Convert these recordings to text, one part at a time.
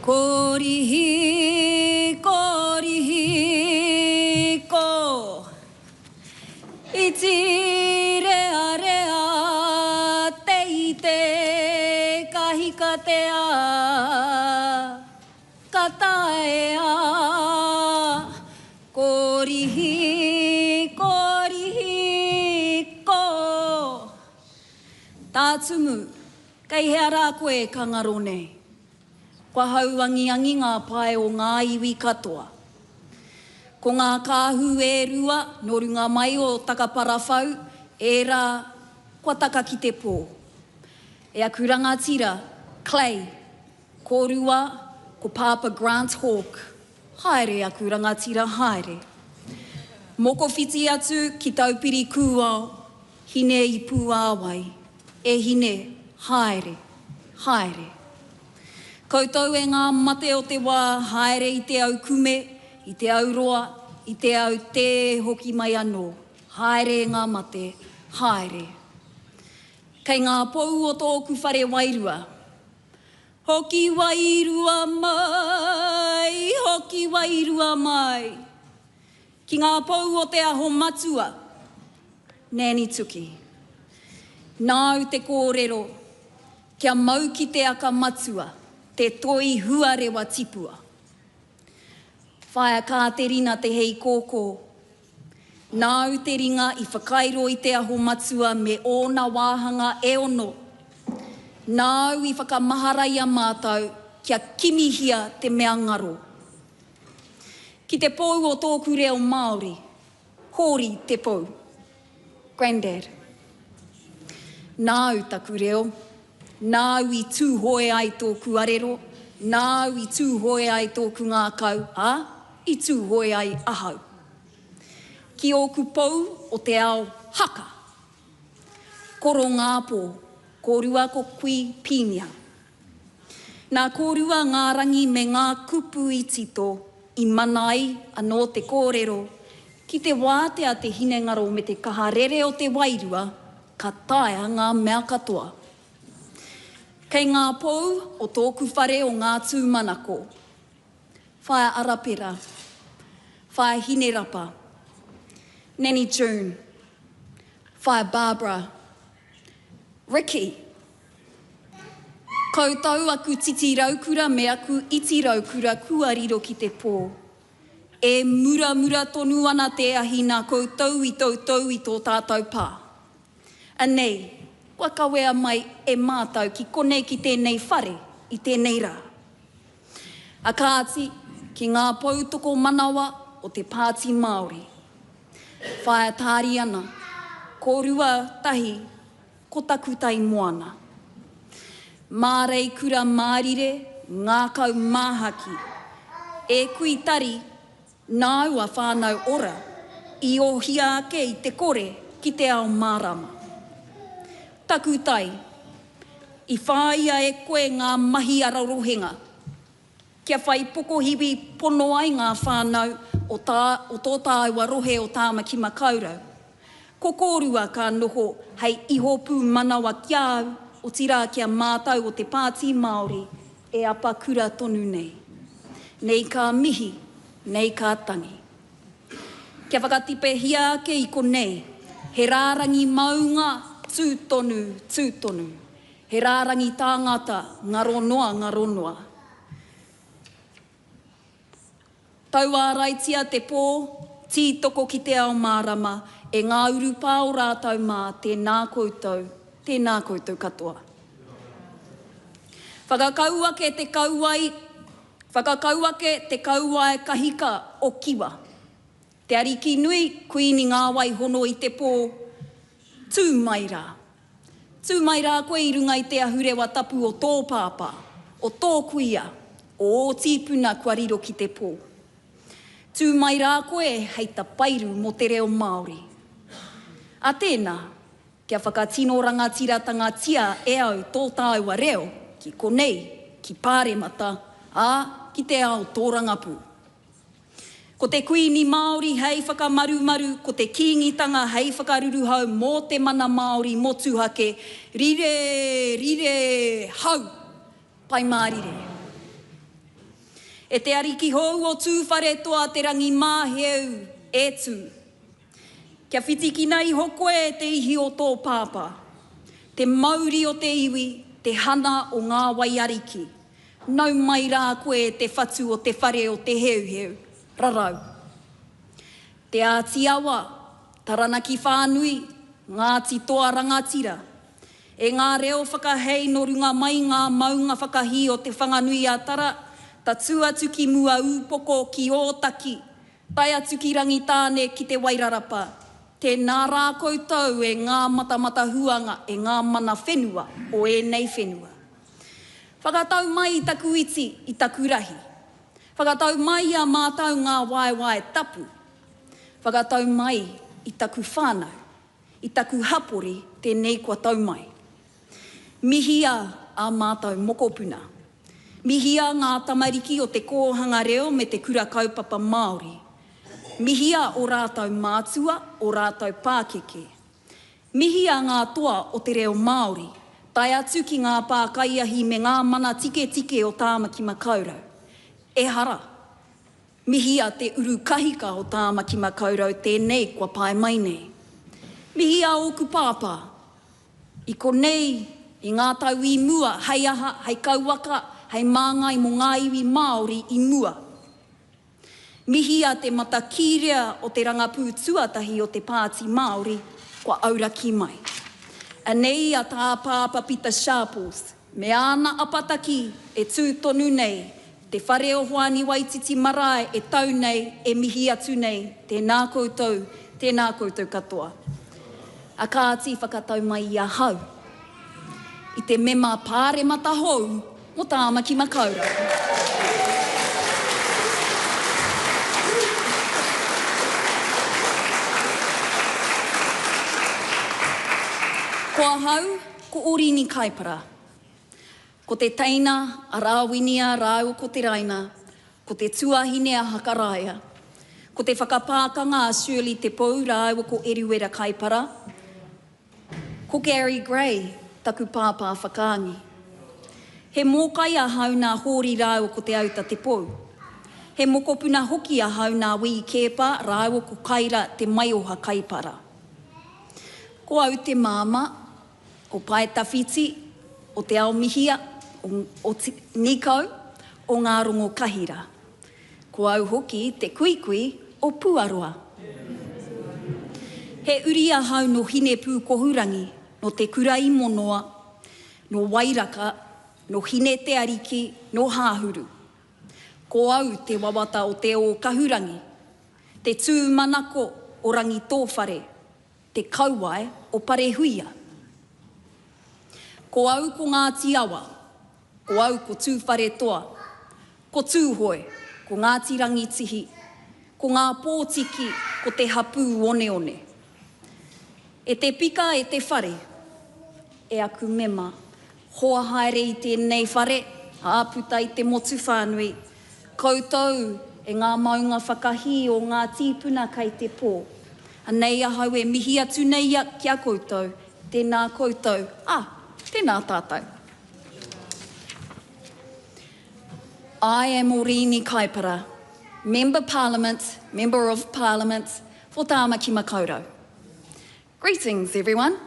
Korihi, korihi, ko. Iti rea rea te ite kahika te a kataea. Korihi, korihi, ko. Tātumu, kei hea rā koe kangaro nei. Kua hauangiangi ngā pae o ngā iwi katoa. Ko ngā kāhu e rua, no runga mai o takaparawhau, e rā, kua taka ki te pō. E aku rangatira, Clay, ko rua, ko Papa Grant Hawke. Haere aku rangatira, haere. Moko whiti atu ki taupiri kūao, hine i pūāwai. E hine, haere, haere. Koutou e ngā mate o te wā, haere i te au kume, i te au roa, i te au te hoki mai anō. Haere ngā mate, haere. Kei ngā pou o tōku whare wairua. Hoki wairua mai, hoki wairua mai. Ki ngā pou o te aho matua, nēni tuki. Nāu te kōrero, kia mau ki te aka matua, te toi huarewa tipua. Whaia kā te rina te hei kōkō. Nāu te ringa i whakairo i te aho matua me ōna wāhanga e ono. Nāu i whakamaharaia mātou kia kimihia te mea ngaro. Ki te pou o tōku reo Māori, hori te pou. Grandad. Nāu taku reo. Nāu i tūhoe ai tōku arero, nāu i tūhoe ai tōku ngā kau, i tūhoe ai ahau. Ki ōku pou o te ao haka. Koro ngā pō, kōrua ko kui pīmia. Nā kōrua ngā rangi me ngā kupu i tito, i manai anō te kōrero, ki te wātea te hinengaro me te kaharere o te wairua, ka taea ngā mea katoa. Kei ngā pou o tōku whare o ngā tūmanako. Whaia arapera, whaia hinerapa, Neni June, whaia Barbara, Ricky. Koutou aku titi raukura me aku iti raukura kua riro ki te pō. E mura mura tonu ana te ahi nā koutou i tautou i tō tātou pā. Anei, kua kawea mai e mātau ki konei ki tēnei whare i tēnei rā. A kāti ki ngā pautoko manawa o te Pāti Māori. Whaia tāri ana, ko rua tahi, ko taku tai moana. Mārei kura mārire, ngā kau māhaki. E kui tari, nāua whānau ora, i ohia ake i te kore ki te ao mārama. Taku tai, i whāia e koe ngā mahi ararohenga. Kia whai pokohiwi pono ai ngā whānau o tō tāua rohe o Tāmaki Makaurau. Ko kōrua ka noho hei ihopu manawa kiau o tira kia mātau o te Pāti Māori e apa kura tonu nei. Nei ka mihi, nei ka tangi. Kia whakatipe hia ake i konei, he rārangi maunga, tūtonu, tūtonu. He rārangi tāngata, ngaro noa, ngaro noa. Tau āraitia te pō, tītoko ki te ao mārama, e ngā uru pā o rātau mā, tēnā koutou katoa. Whakakauake te kauai kahika o kiwa. Te ariki nui, kuini ngā wai hono i te pō, tū mai rā. Tū mai rā koe i runga i te ahurewa tapu o tō pāpā, o tō kuia, o tīpuna kua riro ki te pō. Tū mai rā koe hei ta pairu mo te reo Māori. A tēnā, kia whakatino rangatira tangatia e au tō tāua reo, ki Koinei, ki Pāremata, ki te ao tōrangapū. Ko te kuini Māori hei whakamarumaru, ko te kīngitanga hei whakaruruhau mō te mana Māori motuhake, rire, hau, pai mārire. E te ariki hou o tūwhare toa te rangi māheu e tū. Kia whitiki nei hoko e te ihi o tō pāpā. Te mauri o te iwi, te hana o ngā waiariki. Nau mai rā koe te whatu o te whare o te heuheu. Rarau. Te āti awa, taranaki whānui, ngāti toa rangatira. E ngā reo whakahei no runga mai ngā maunga whakahi o te whanganui a tara, ta tuatu ki mua upoko ki ōtaki, tai atu ki rangi tāne ki te wairarapa. Tēnā rā koutou e ngā matamata huanga e ngā mana whenua o e nei whenua. Whakatau mai i taku iti i taku rahi. Whakatau mai a mātau ngā waiwai tapu. Whakatau mai i taku whānau, i taku hapori tēnei kua tau mai. Mihia a mātau mokopuna. Mihia ngā tamariki o te kōhanga reo me te kura kaupapa Māori. Mihia o rātau mātua, o rātau pākeke. Mihia ngā toa o te reo Māori, tai atu ki ngā pākaiahi me ngā mana tike o Tāmaki Makaurau. E hara, mihia te uru kahika o Tāmaki Makaurau, tēnei kua pai mai nei. Mihia o ku pāpā, i Koinei, i ngā tau i mua, hei aha, hei kauaka, hei māngai mo ngā iwi Māori i mua. Mihia te matakirea o te rangapū tuatahi o te pāti Māori, kua auraki mai. Anei a tā pāpa Pita Sharples, me ana apataki e tūtonu nei, te whare o Hoani Waititi Marae e tau nei, e mihi atu nei, tēnā koutou katoa. A kāti whakatau mai i a hau, i te Mema Pāremata hou, mo Tāmaki Makaurau. Kauhau, ko Oriini Kaipara. Ko te teina, a rāwinia, rāu ko te raina, ko te tuahine a hakaraia, ko te whakapākanga a Shirley te pou, rāu ko Whare Kaipara, ko Gary Gray, taku pāpā whakaangi. He mōkai a hau nā hōri rāu ko te auta te pou. He mokopuna hoki a hau nā wii kepa, rāu ko kaira te maioha kaipara. Ko au te māma, o pai tawhiti, o te ao mihia, o te nikau, o ngā rongo kahira. Ko au hoki te kuikui o Puaroa. He uri a hau no hine pūkohurangi, no te kura imonoa, no wairaka, no hine te ariki, no hāhuru. Ko au te wawata o te o kahurangi, te tūmanako o rangi tōwhare, te kauai o parehuia. Ko au ko Ngāti Awa, ko au ko tūwhare toa, ko tūhoi, ko Ngāti Rangitihi, ko ngā pōtiki, ko te hapū one. E te pika e te whare, e aku mema, hoa haere i tēnei whare, hāputa i te motu whānui, koutou e ngā maunga whakahi o ngā tīpuna kai te pō. Anei ahau e mihi atu nei kia koutou, tēnā koutou, tēnā tātou. I am Oriini Kaipara, Member of Parliament for Tāmaki Makaurau. Greetings, everyone.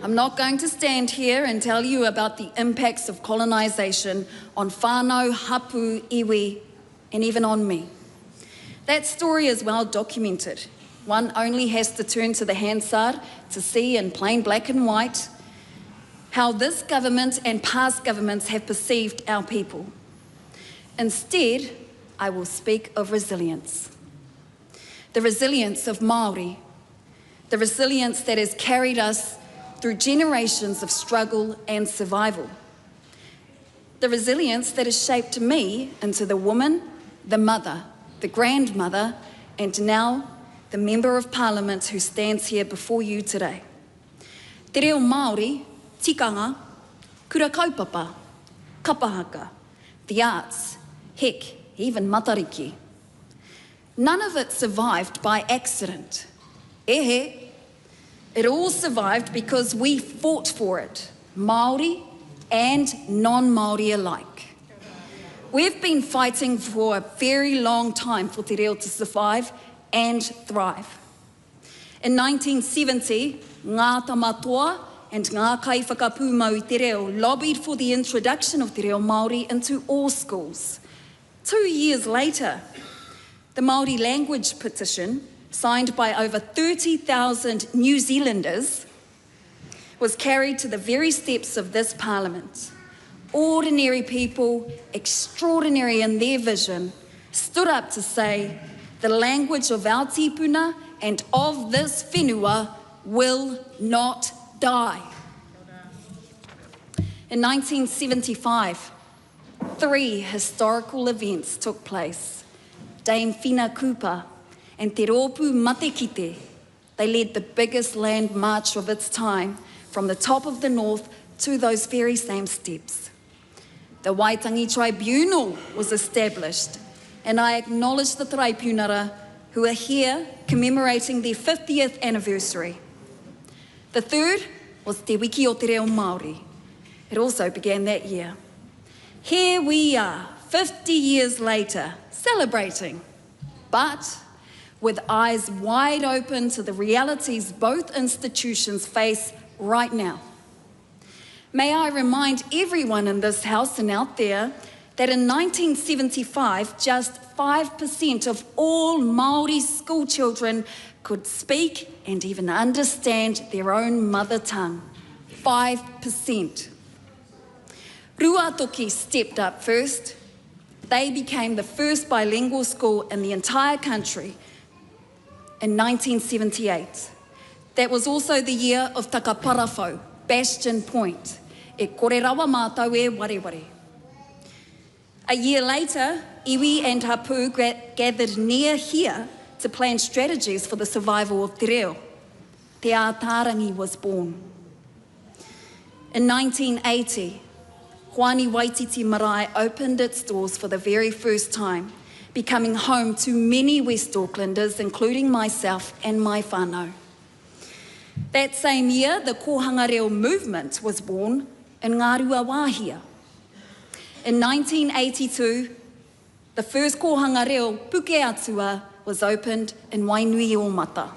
I'm not going to stand here and tell you about the impacts of colonisation on whānau, hapu, iwi, and even on me. That story is well documented. One only has to turn to the Hansard to see in plain black and white how this government and past governments have perceived our people. Instead, I will speak of resilience. The resilience of Māori, the resilience that has carried us through generations of struggle and survival. The resilience that has shaped me into the woman, the mother, the grandmother, and now the Member of Parliament who stands here before you today. Te reo Māori, tikanga, kura kaupapa, kapahaka, the arts, heck, even matariki. None of it survived by accident. Ehe, it all survived because we fought for it, Māori and non-Māori alike. We've been fighting for a very long time for te reo to survive and thrive. In 1970, ngā tamatoa and ngā kaiwhakapū i te reo lobbied for the introduction of te reo Māori into all schools. 2 years later, the Māori language petition, signed by over 30,000 New Zealanders, was carried to the very steps of this parliament. Ordinary people, extraordinary in their vision, stood up to say the language of our tipuna and of this whenua will not die. In 1975, 3 historical events took place. Dame Whina Kupa and Te Rōpū Matekite, they led the biggest land march of its time from the top of the north to those very same steps. The Waitangi Tribunal was established, and I acknowledge the Tribunara who are here commemorating their 50th anniversary. The third was Te Wiki o Te Reo Māori. It also began that year. Here we are, 50 years later, celebrating, but with eyes wide open to the realities both institutions face right now. May I remind everyone in this house and out there that in 1975, just 5% of all Māori school children could speak and even understand their own mother tongue. 5%. Ruatoki stepped up first. They became the first bilingual school in the entire country in 1978. That was also the year of Takaparafo, Bastion Point. E kore rawa mātou e wareware. A year later, iwi and hapu gathered near here to plan strategies for the survival of te reo. Te Ātārangi was born. In 1980, Hoani Waititi Marae opened its doors for the very first time, becoming home to many West Aucklanders, including myself and my whānau. That same year, the Kohanga Reo movement was born in Ngārua Wāhia. In 1982, the first Kohanga Reo Puke Atua was opened in Wainui o Mata.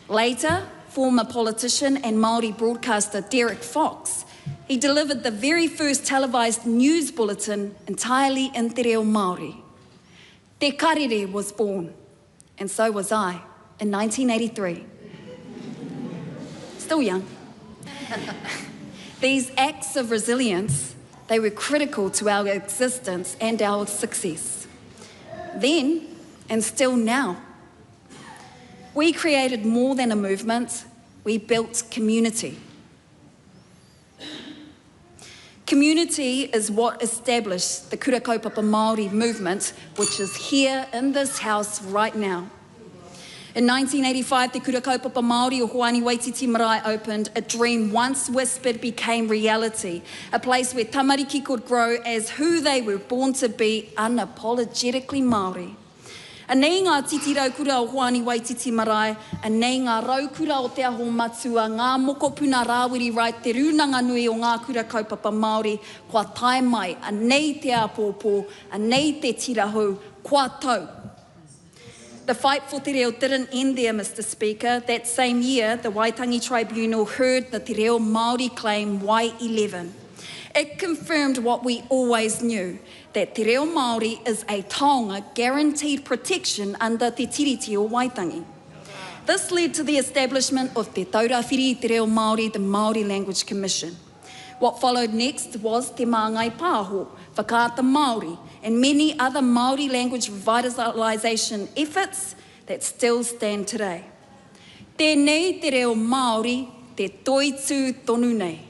Later, former politician and Māori broadcaster Derek Fox, he delivered the very first televised news bulletin entirely in te reo Māori. Te Karere was born, and so was I, in 1983. Still young. These acts of resilience, they were critical to our existence and our success. Then, and still now, we created more than a movement, we built community. Community is what established the Kura Kaupapa Māori movement, which is here in this house right now. In 1985, the Kura Kaupapa Māori o Hoani Waititi Marae opened. A dream once whispered became reality, a place where tamariki could grow as who they were born to be, unapologetically Māori. A nei ngā titi raukura o Hoani Waititi Marae, a nei ngā raukura o te aho matua, ngā mokopuna rāwiri rai te rūnanga nui o ngā Kura Kaupapa Māori, kua tae mai, a nei te apōpō, a nei te tirahu, kua tau. The fight for te reo didn't end there, Mr. Speaker. That same year, the Waitangi Tribunal heard the te reo Māori claim Y11. It confirmed what we always knew, that te reo Māori is a taonga guaranteed protection under te tiriti o Waitangi. This led to the establishment of Te Taurawhiri Te Reo Māori, the Māori Language Commission. What followed next was Te Māngai Pāho, Whakaata Māori, and many other Māori language revitalisation efforts that still stand today. Tēnei te reo Māori, te toitū tonu nei.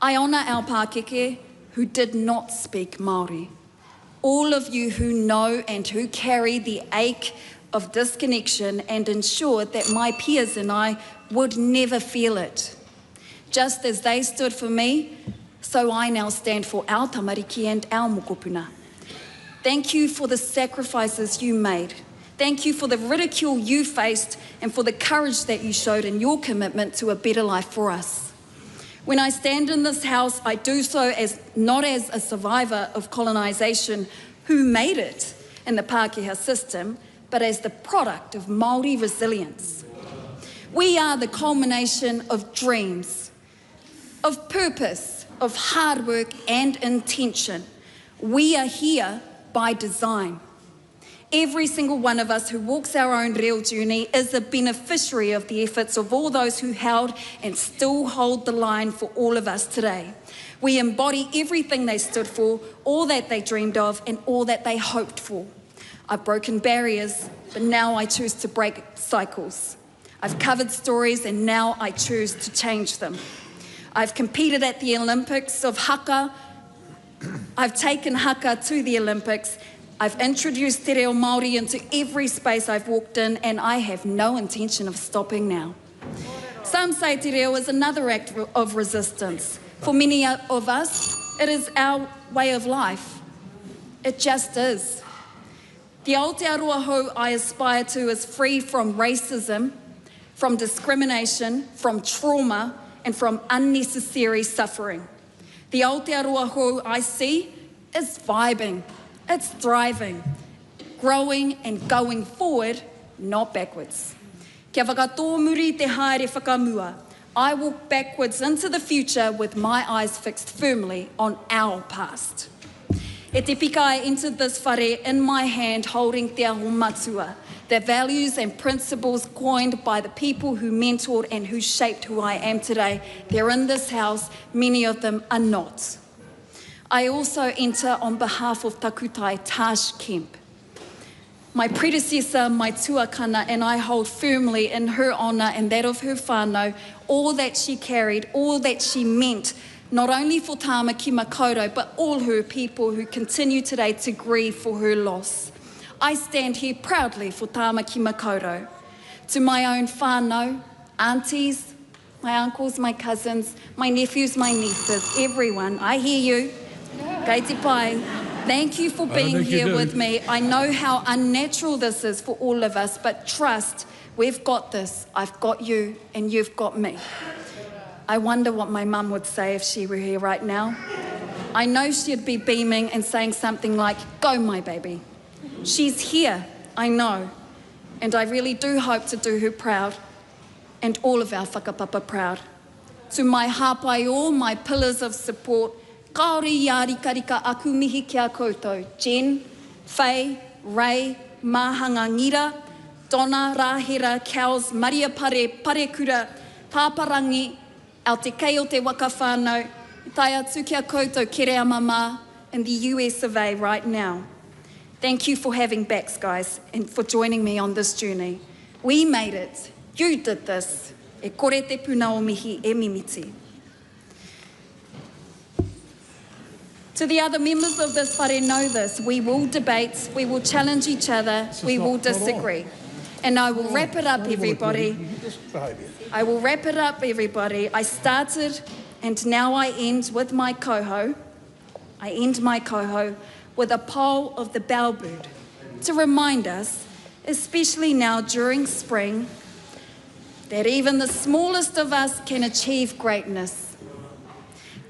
I honour our Pākeke who did not speak Māori. All of you who know and who carry the ache of disconnection and ensured that my peers and I would never feel it. Just as they stood for me, so I now stand for our tamariki and our mokopuna. Thank you for the sacrifices you made. Thank you for the ridicule you faced and for the courage that you showed in your commitment to a better life for us. When I stand in this house, I do so not as a survivor of colonisation who made it in the Pākehā system, but as the product of Māori resilience. We are the culmination of dreams, of purpose, of hard work and intention. We are here by design. Every single one of us who walks our own real journey is a beneficiary of the efforts of all those who held and still hold the line for all of us today. We embody everything they stood for, all that they dreamed of, and all that they hoped for. I've broken barriers, but now I choose to break cycles. I've covered stories, and now I choose to change them. I've competed at the Olympics of haka. I've taken haka to the Olympics. I've introduced te reo Māori into every space I've walked in, and I have no intention of stopping now. Some say te reo is another act of resistance. For many of us, it is our way of life. It just is. The Aotearoa hou I aspire to is free from racism, from discrimination, from trauma, and from unnecessary suffering. The Aotearoa hou I see is vibing. It's thriving, growing and going forward, not backwards. Kia whakatō muri te haere whakamua. I walk backwards into the future with my eyes fixed firmly on our past. E te pika I entered this whare in my hand holding te aho matua, the values and principles coined by the people who mentored and who shaped who I am today. They're in this house, many of them are not. I also enter on behalf of Takutai Tash Kemp. My predecessor, my tuakana, and I hold firmly in her honour and that of her whānau all that she carried, all that she meant, not only for Tāmaki Makaurau, but all her people who continue today to grieve for her loss. I stand here proudly for Tāmaki Makaurau. To my own whānau, aunties, my uncles, my cousins, my nephews, my nieces, everyone, I hear you. Kei te pai. Thank you for being here with me. I know how unnatural this is for all of us, but trust, we've got this. I've got you and you've got me. I wonder what my mum would say if she were here right now. I know she'd be beaming and saying something like, "Go, my baby." She's here, I know, and I really do hope to do her proud and all of our whakapapa proud. To my hāpai-o, my pillars of support, kaore ia rikarika aku mihi kia koutou. Jen, Faye, Ray, Mahanga Ngira, Donna, Rahira, Cows, Maria Pare, Parekura, Pāparangi, ao te kei o te waka whānau, tai atu kia koutou kere mama in the US of A right now. Thank you for having backs, guys, and for joining me on this journey. We made it. You did this. E kore te puna o mihi e mimiti. To the other members of this whare know this. We will debate, we will challenge each other, we will disagree. And I will wrap it up, everybody. I will wrap it up, everybody. I started and now I end with my Kauhau. I end my Kauhau with a poll of the bellbird to remind us, especially now during spring, that even the smallest of us can achieve greatness.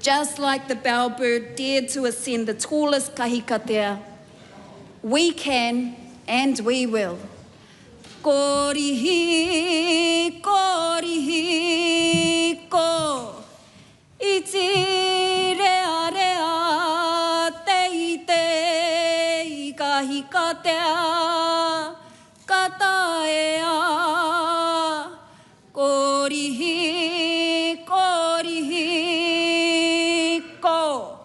Just like the bellbird dared to ascend the tallest kahikatea, we can and we will. Korihi, korihi, ko, iti rea rea, te te, kahikatea, kataea, korihi, korihi, ko.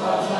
Tāmaki